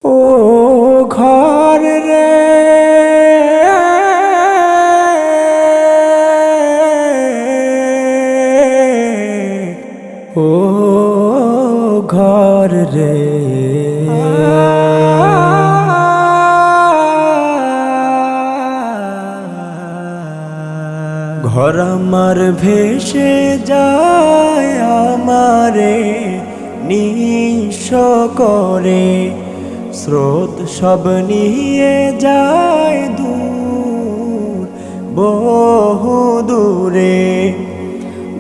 ও ঘর রে ও ঘর রে ঘর আমার ভেসে যায় আমারে নিঃস্ব করে স্রোত সব নিয়ে যায় দূর বহু দূরে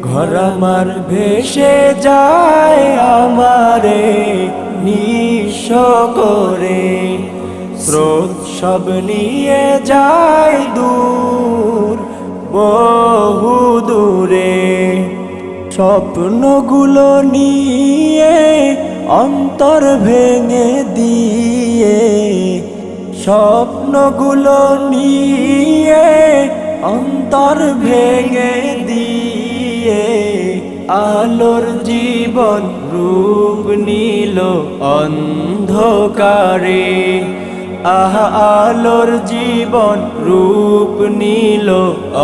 ঘর আমার ভেসে যায় আমারে নিঃস্ব করে স্রোত সব নিয়ে যায় দূর বহু দূরে স্বপ্নগুলো নিয়ে অন্তর ভেঙে দিয়ে স্বপ্নগুলো নিয়ে অন্তর ভেঙে দিয়ে আলোর জীবন রূপ নিল অন্ধকারে আহা আলোর জীবন রূপ নিল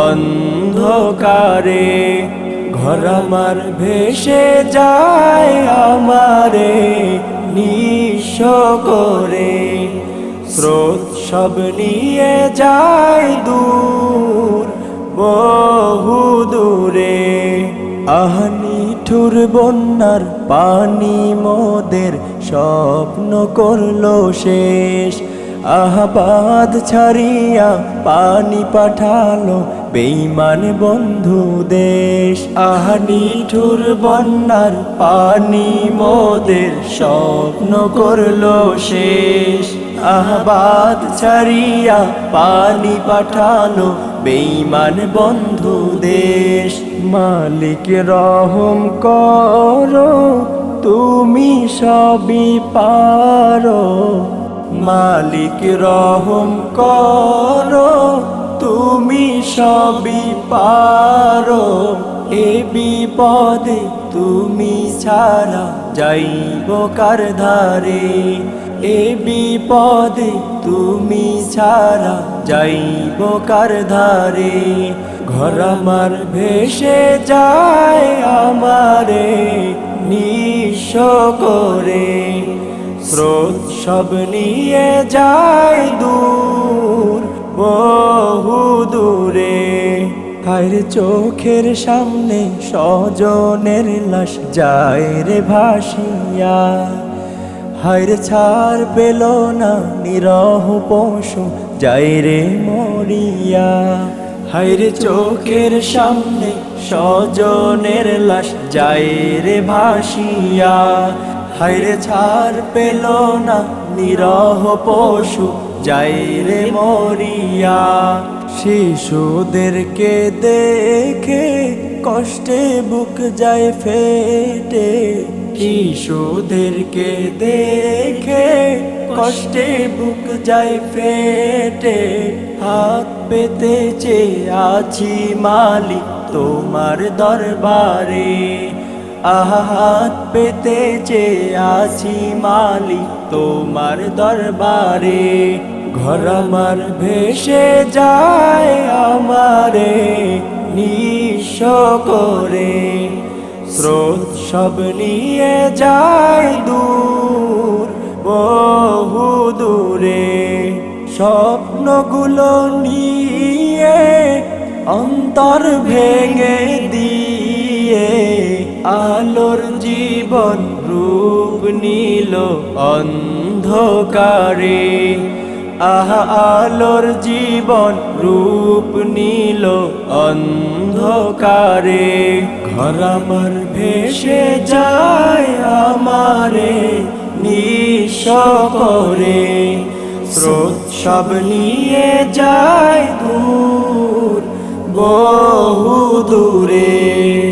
অন্ধকারে ঘর আমার ভেসে যায় আমারে নিঃস্ব করে স্রোত সব নিয়ে যায় দূর বহু দূরে নিঠুর বন্যার পানি মোদের স্বপ্ন করলো শেষ বাঁধ ছাড়িয়া পানি পাঠালো বেঈমান বন্ধু দেশ নিঠুর বন্যার পানি মোদের স্বপ্ন করলো শেষ বাঁধ ছাড়িয়া পানি পাঠালো বেঈমান বন্ধু দেশ মালিক রহম করো তুমি সবই পারো মালিক রহম করো তুমি সবই পারো এ বিপদে তুমি ছাড়া যাইব কার ধারে এ বিপদে তুমি ছাড়া যাইব কার ধারে ঘর আমার ভেসে যায় আমারে নিঃস্ব করে স্রোত সব নিয়ে যায় দূর বহু দূরে হায় চোখের সামনে স্বজনের লাশ যায় রে ভাসিয়া হায় ছাড় পেল না নিরহ পশু যায় রে মরিয়া হায় চোখের সামনে স্বজনের লাশ যায় রে ভাসিয়া হায়রে ছাড় পেল না নিরহ পশু যায় রে মরিয়া শিশুদেরকে দেখে কষ্টে বুক যায় ফেটে শিশুদেরকে দেখে কষ্টে বুক যায় ফেটে হাত পেতেছে আছি মালিক তোমার দরবারে হাত পেতেছে আছি মালিক তোমার দরবারে ঘর আমার ভেসে যায় আমারে নিঃস্ব করে স্রোত সব নিয়ে যায় দূর বহু দূরে স্বপ্নগুলো নিয়ে অন্তর ভেঙে দিয়ে আলোর জীবন রূপ নিল অন্ধকারে আলোর জীবন রূপ নিল অন্ধকারে ঘর আমার ভেসে যায় আমারে নিঃস্ব করে স্রোত সব নিয়ে যায় দূর বহু দূরে।